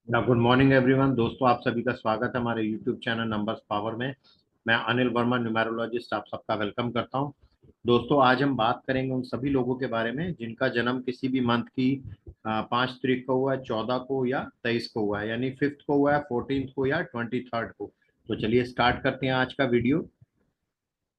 Good morning everyone. दोस्तों, आप सभी का स्वागत है हमारे यूट्यूब चैनल नंबर्स पावर में। मैं अनिल वर्मा, न्यूमेरोलॉजिस्ट, आप सबका वेलकम करता हूं। दोस्तों, आज हम बात करेंगे उन सभी लोगों के बारे में जिनका जन्म किसी भी मंथ की 5 तारीख को हुआ है, 14 को या 23 को हुआ है, यानी 5th को हुआ है, 14th को या 23rd को। तो चलिए स्टार्ट करते हैं आज का वीडियो।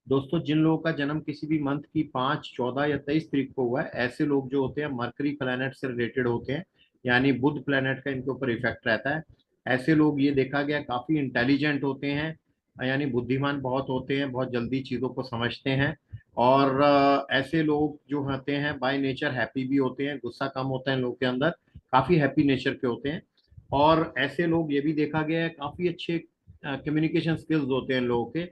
दोस्तों, जिन लोगों का जन्म किसी भी मंथ की 5, 14 या 23 तारीख को हुआ है, ऐसे लोग जो होते हैं मरकरी प्लैनेट से रिलेटेड होते हैं, यानी बुध प्लैनेट का इनके ऊपर इफेक्ट रहता है। ऐसे लोग, ये देखा गया, काफी इंटेलिजेंट होते हैं, यानी बुद्धिमान बहुत होते हैं, बहुत जल्दी चीजों को समझते हैं। और ऐसे लोग जो होते हैं बाय नेचर हैप्पी भी होते हैं, गुस्सा कम होता है इन लोगों के अंदर, काफी हैप्पी नेचर के होते हैं। और ऐसे लोग, ये भी देखा गया है, काफी अच्छे कम्युनिकेशन स्किल्स होते हैं इन लोगों के,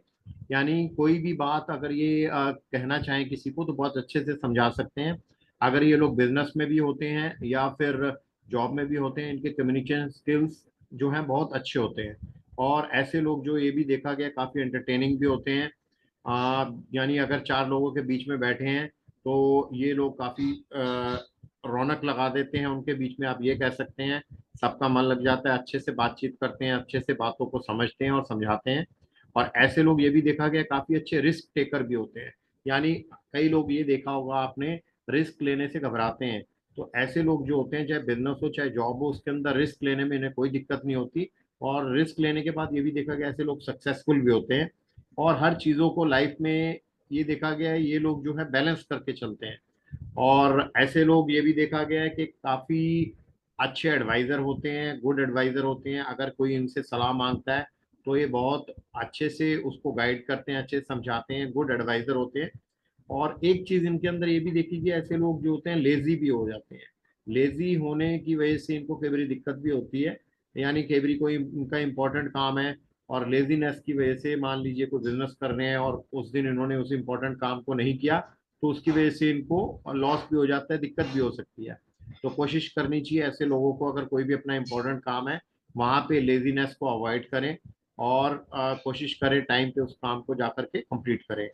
यानी कोई भी बात अगर ये कहना चाहें किसी को तो बहुत अच्छे से समझा सकते हैं। अगर ये लोग बिजनेस में भी होते हैं या फिर जॉब में भी होते हैं, इनके कम्युनिकेशन स्किल्स जो हैं बहुत अच्छे होते हैं। और ऐसे लोग, जो ये भी देखा गया, काफी एंटरटेनिंग भी होते हैं। यानी अगर चार लोगों के बीच में बैठे हैं तो ये लोग काफी रौनक लगा देते हैं उनके बीच में, आप ये कह सकते हैं। सबका मन लग जाता है, अच्छे से बातचीत करते हैं, अच्छे से बातों को समझते हैं और समझाते हैं। और ऐसे लोग, ये भी देखा गया, काफी अच्छे रिस्क टेकर भी होते हैं। यानी कई लोग, ये देखा होगा आपने, रिस्क लेने से घबराते हैं। तो ऐसे लोग जो होते हैं, चाहे बिजनेस हो चाहे जॉब हो, उसके अंदर रिस्क लेने में इन्हें कोई दिक्कत नहीं होती। और रिस्क लेने के बाद ये भी देखा गया, ऐसे लोग सक्सेसफुल भी होते हैं। और हर चीजों को लाइफ में, ये देखा गया है, ये लोग जो है बैलेंस करके चलते हैं। और ऐसे लोग, ये भी देखा गया है कि काफी अच्छे एडवाइजर होते हैं, गुड एडवाइजर होते हैं। अगर कोई इनसे सलाह मांगता है तो ये बहुत अच्छे से उसको गाइड करते हैं, अच्छे से समझाते हैं, गुड एडवाइजर होते हैं। और एक चीज इनके अंदर ये भी देखी गई, ऐसे लोग जो होते हैं लेजी भी हो जाते हैं। लेजी होने की वजह से इनको कई बार दिक्कत भी होती है। यानी कई बार कोई इनका इंपॉर्टेंट काम है और लेजीनेस की वजह से, मान लीजिए कोई बिजनेस कर रहे हैं और उस दिन इन्होंने उस इंपॉर्टेंट काम को नहीं किया, तो उसकी वजह से इनको लॉस भी हो जाता है, दिक्कत भी हो सकती है। तो कोशिश करनी चाहिए ऐसे लोगों को, अगर कोई भी अपना इंपॉर्टेंट काम है, वहां पे लेजीनेस को अवॉइड करें और कोशिश करें टाइम पे उस काम को जाकर के कंप्लीट करें।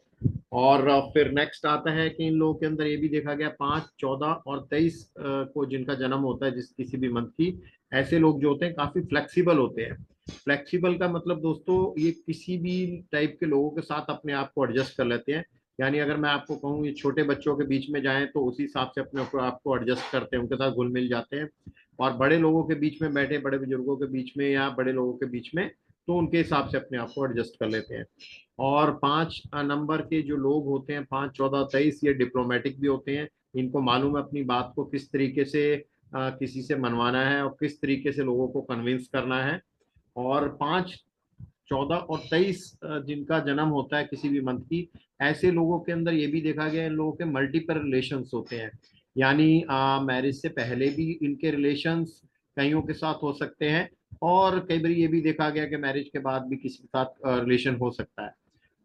और फिर नेक्स्ट आता है कि इन लोगों के अंदर ये भी देखा गया, 5, 14 और 23 को जिनका जन्म होता है, जिस किसी भी मंथ की, ऐसे लोग जो होते हैं काफी फ्लेक्सिबल होते हैं। फ्लेक्सिबल का मतलब दोस्तों, ये किसी भी टाइप के लोगों के साथ अपने आप को एडजस्ट कर लेते हैं। यानी अगर मैं आपको कहूँ, ये छोटे बच्चों के बीच में जाएं तो उसी हिसाब से अपने आप को एडजस्ट करते हैं, उनके साथ घुल मिल जाते हैं। और बड़े लोगों के बीच में बैठे, बड़े बुजुर्गों के बीच में या बड़े लोगों के बीच में, तो उनके हिसाब से अपने आप को एडजस्ट कर लेते हैं। और 5 नंबर के जो लोग होते हैं, 5, 14, 23, ये डिप्लोमेटिक भी होते हैं। इनको मालूम है अपनी बात को किस तरीके से किसी से मनवाना है और किस तरीके से लोगों को कन्विंस करना है। और 5, 14 और 23 जिनका जन्म होता है किसी भी मंथ की, ऐसे लोगों के अंदर ये भी देखा गया है, इन लोगों के मल्टीपल रिलेशंस होते हैं। यानी मैरिज से पहले भी इनके रिलेशंस कईयों के साथ हो सकते हैं, और कई बार ये भी देखा गया कि मैरिज के बाद भी किसी के साथ रिलेशन हो सकता है।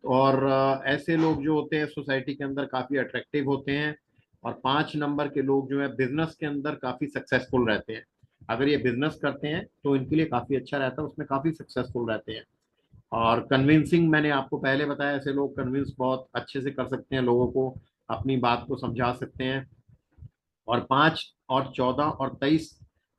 और ऐसे लोग जो होते हैं सोसाइटी के अंदर काफी अट्रैक्टिव होते हैं। और 5 नंबर के लोग जो है बिजनेस के अंदर काफी सक्सेसफुल रहते हैं। अगर ये बिजनेस करते हैं तो इनके लिए काफी अच्छा रहता है, उसमें काफी सक्सेसफुल रहते हैं। और कन्विंसिंग, मैंने आपको पहले बताया, ऐसे लोग कन्विंस बहुत अच्छे से कर सकते हैं लोगों को, अपनी बात को समझा सकते हैं। और 5 और 14 और 23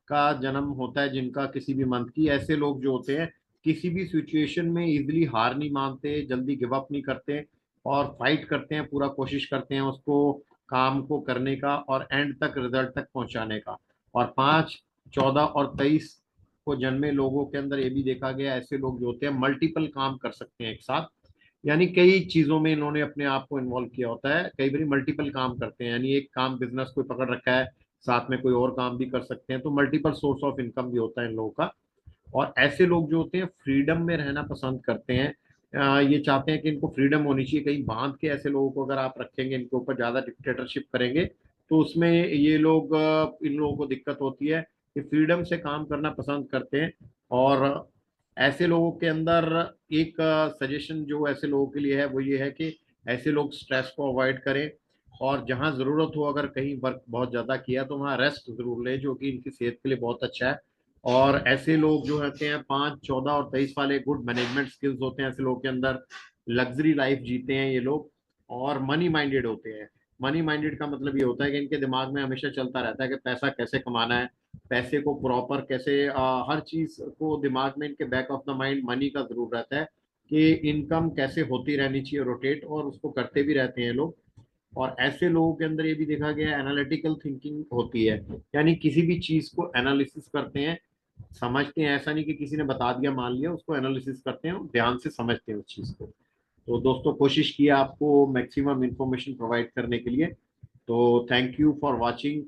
का जन्म होता है जिनका किसी भी मंथ की, ऐसे लोग जो होते हैं किसी भी सिचुएशन में इजीली हार नहीं मानते, जल्दी गिव अप नहीं करते, और फाइट करते हैं, पूरा कोशिश करते हैं उसको, काम को करने का और एंड तक, रिजल्ट तक पहुंचाने का। और 5, 14 और 23 को जन्मे लोगों के अंदर ये भी देखा गया, ऐसे लोग जो होते हैं मल्टीपल काम कर सकते हैं एक साथ। यानी कई चीजों में इन्होंने अपने आप को इन्वॉल्व किया होता है, कई बार मल्टीपल काम करते हैं, यानी एक काम बिजनेस कोई पकड़ रखा है, साथ में कोई और काम भी कर सकते हैं, तो मल्टीपल सोर्स ऑफ इनकम भी होता है इन लोगों का। और ऐसे लोग जो होते हैं फ्रीडम में रहना पसंद करते हैं। ये चाहते हैं कि इनको फ्रीडम होनी चाहिए, कहीं बांध के ऐसे लोगों को अगर आप रखेंगे, इनके ऊपर ज्यादा डिक्टेटरशिप करेंगे, तो उसमें ये लोग, इन लोगों को दिक्कत होती है कि फ्रीडम से काम करना पसंद करते हैं। और ऐसे लोगों के अंदर एक सजेशन जो ऐसे लोगों के लिए है, वो ये है कि ऐसे लोग स्ट्रेस को अवॉइड करें, और जहां जरूरत हो, अगर कहीं वर्क बहुत ज्यादा किया तो वहां रेस्ट जरूर ले, जो कि इनकी सेहत के लिए बहुत अच्छा है। और ऐसे लोग जो होते हैं 5, 14 और 23 वाले, गुड मैनेजमेंट स्किल्स होते हैं ऐसे लोगों के अंदर, लग्जरी लाइफ जीते हैं ये लोग, और मनी माइंडेड होते हैं। मनी माइंडेड का मतलब ये होता है कि इनके दिमाग में हमेशा चलता रहता है कि पैसा कैसे कमाना है, पैसे को प्रॉपर कैसे हर चीज को दिमाग में इनके back of the mind money का जरूर रहता है कि इनकम कैसे होती रहनी चाहिए रोटेट, और उसको करते भी रहते हैं लोग। और ऐसे लोगों के अंदर ये भी देखा गया है एनालिटिकल थिंकिंग होती है, यानी किसी भी चीज को एनालिसिस करते हैं, समझते हैं, ऐसा नहीं कि किसी ने बता दिया मान लिया, उसको एनालिसिस करते हैं और ध्यान से समझते हैं उस चीज को। तो दोस्तों कोशिश किया आपको मैक्सिमम इंफॉर्मेशन प्रोवाइड करने के लिए। तो थैंक यू फॉर वाचिंग,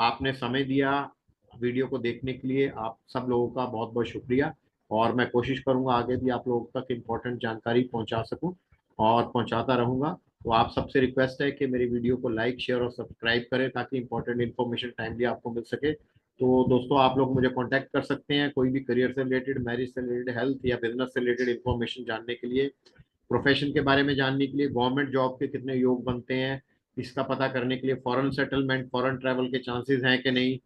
आपने समय दिया वीडियो को देखने के लिए, आप सब लोगों का बहुत बहुत शुक्रिया। और मैं कोशिश करूंगा आगे भी आप लोगों तक इम्पोर्टेंट जानकारी पहुंचा सकूं और पहुंचाता रहूंगा। तो आप सबसे रिक्वेस्ट है कि मेरी वीडियो को लाइक शेयर और सब्सक्राइब करें ताकि इंपॉर्टेंट इन्फॉर्मेशन टाइमली आपको मिल सके। तो दोस्तों आप लोग मुझे कांटेक्ट कर सकते हैं कोई भी करियर से रिलेटेड, मैरिज से रिलेटेड, हेल्थ या बिजनेस से रिलेटेड इन्फॉर्मेशन जानने के लिए, प्रोफेशन के बारे में जानने के लिए, गवर्नमेंट जॉब के कितने योग बनते हैं इसका पता करने के लिए, फॉरेन सेटलमेंट, फॉरेन ट्रैवल के चांसेस हैं कि नहीं,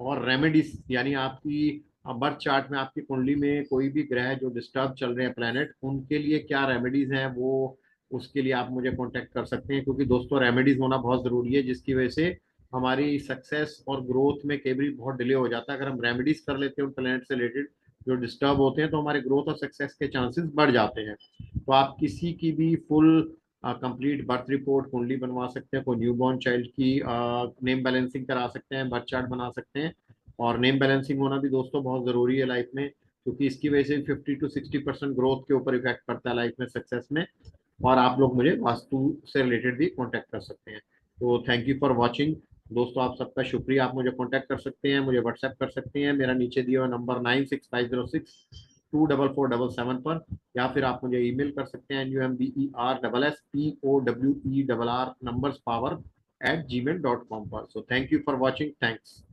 और रेमेडीज यानी आपकी बर्थ चार्ट में आपकी कुंडली में कोई भी ग्रह जो डिस्टर्ब चल रहे हैं प्लेनेट, उनके लिए क्या रेमेडीज हैं वो, उसके लिए आप मुझे कांटेक्ट कर सकते हैं। क्योंकि दोस्तों रेमेडीज होना बहुत जरूरी है जिसकी वजह से हमारी सक्सेस और ग्रोथ में कई बार बहुत डिले हो जाता है। अगर हम रेमेडीज कर लेते हैं उन प्लेनेट से रिलेटेड जो डिस्टर्ब होते हैं तो हमारे ग्रोथ और सक्सेस के चांसेस बढ़ जाते हैं। तो आप किसी की भी फुल कंप्लीट बर्थ रिपोर्ट कुंडली बनवा सकते हैं, कोई न्यूबॉर्न चाइल्ड की नेम बैलेंसिंग करा सकते हैं, बर्थ चार्ट बना सकते हैं। और नेम बैलेंसिंग होना भी दोस्तों बहुत जरूरी है लाइफ में, क्योंकि इसकी वजह से 50 to 60% ग्रोथ के ऊपर इफेक्ट पड़ता है लाइफ में, सक्सेस में। और आप लोग मुझे वास्तु से रिलेटेड भी कांटेक्ट कर सकते हैं। तो थैंक यू फॉर वाचिंग दोस्तों, आप सबका शुक्रिया। आप मुझे कांटेक्ट कर सकते हैं, मुझे व्हाट्सएप कर सकते हैं, मेरा नीचे दिया हुआ नंबर 9650624477 पर, या फिर आप मुझे ईमेल कर सकते हैं numberspowr@gmail.com पर। So thank you for watching, thanks.